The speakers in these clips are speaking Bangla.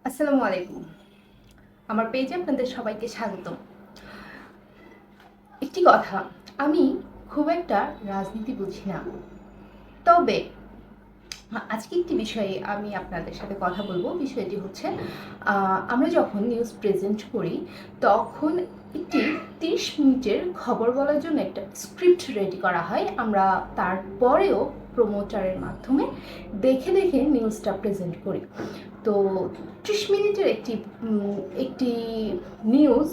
আসসালামু আলাইকুম। আমার পেজে আপনাদের সবাইকে স্বাগতম। একটি কথা, আমি খুব একটা রাজনীতি বুঝি না, তবে আজকে একটি বিষয়ে আমি আপনাদের সাথে কথা বলবো। বিষয়টি হচ্ছে আমরা যখন নিউজ প্রেজেন্ট করি তখন একটি 30 মিনিটের খবর বলার জন্য একটা স্ক্রিপ্ট রেডি করা হয়। আমরা তারপরেও প্রমোটারের মাধ্যমে দেখে দেখে নিউজটা প্রেজেন্ট করি। তো 30 মিনিটের একটি নিউজ,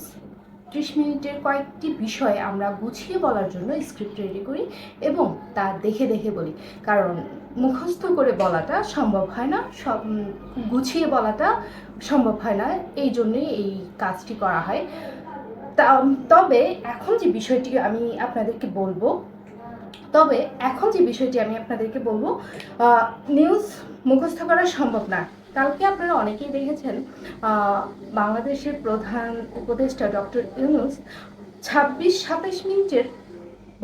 30 মিনিটের কয়েকটি বিষয় আমরা গুছিয়ে বলার জন্য স্ক্রিপ্ট রেডি করি এবং তা দেখে দেখে বলি। কারণ মুখস্থ করে বলাটা সম্ভব হয় না, সব গুছিয়ে বলাটা সম্ভব হয় না, এই জন্যই এই কাজটি করা হয়। তবে এখন যে বিষয়টি আমি আপনাদেরকে বলবো নিউজ মুখস্থ করা সম্ভব না। কালকে আপনারা অনেকেই দেখেছেন বাংলাদেশের প্রধান উপদেষ্টা ডক্টর ইউনূস 26-27 মিনিটের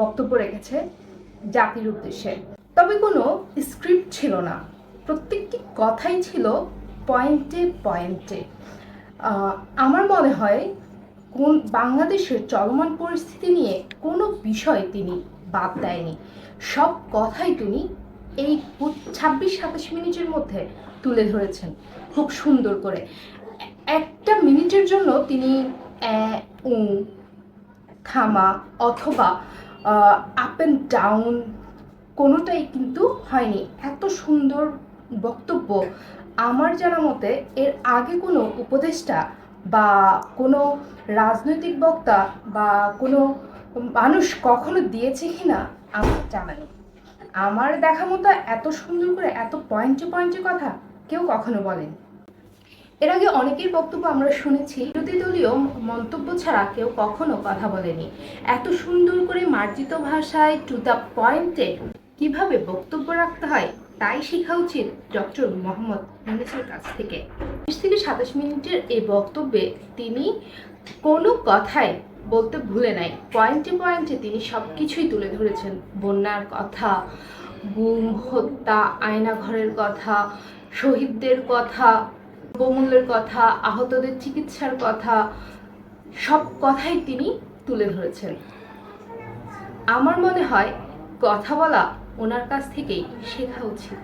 বক্তব্য রেখেছে জাতির উদ্দেশ্যে। তবে কোনো স্ক্রিপ্ট ছিল না, প্রত্যেকটি কথাই ছিল পয়েন্টে পয়েন্টে। আমার মনে হয় বাংলাদেশের চলমান পরিস্থিতি নিয়ে কোনো বিষয় তিনি বাদ দেয়নি। সব কথাই তিনি এই 26-27 মিনিটের মধ্যে তুলে ধরেছেন খুব সুন্দর করে। একটা মিনিটের জন্য তিনি থামা অথবা আপ অ্যান্ড ডাউন কোনোটাই কিন্তু হয়নি। এত সুন্দর বক্তব্য আমার জানা মতে এর আগে কোনো উপদেষ্টা বা কোনো রাজনৈতিক বক্তা বা কোনো মানুষ কখনো দিয়েছে কিনা আমার জানা নেই। আমার দেখা মতো এত সুন্দর করে এত পয়েন্টে পয়েন্টে কথা কেউ কখনো বলেনি। এর আগে অনেকের বক্তব্য আমরা শুনেছি, বিরোধী দলীয় মন্তব্য ছাড়া কেউ কখনো কথা বলেনি। এত সুন্দর করে মার্জিত ভাষায় টু দ্য পয়েন্টে কিভাবে বক্তব্য রাখতে হয় তাই শেখা উচিত ডক্টর মোহাম্মদ ইউনূসের কাছ থেকে। 30-27 মিনিটের এই বক্তব্যে তিনি কোনো কথাই বলতে ভুলে নাই। পয়েন্টে পয়েন্টে তিনি সব কিছুই তুলে ধরেছেন। বন্যার কথা, গুম হত্যা, আয়নাঘরের কথা, শহীদদের কথা, বহুমূল্যের কথা, আহতদের চিকিৎসার কথা, সব কথাই তিনি তুলে ধরেছেন। আমার মনে হয় কথা বলা ওনার কাছ থেকেই শেখা উচিত।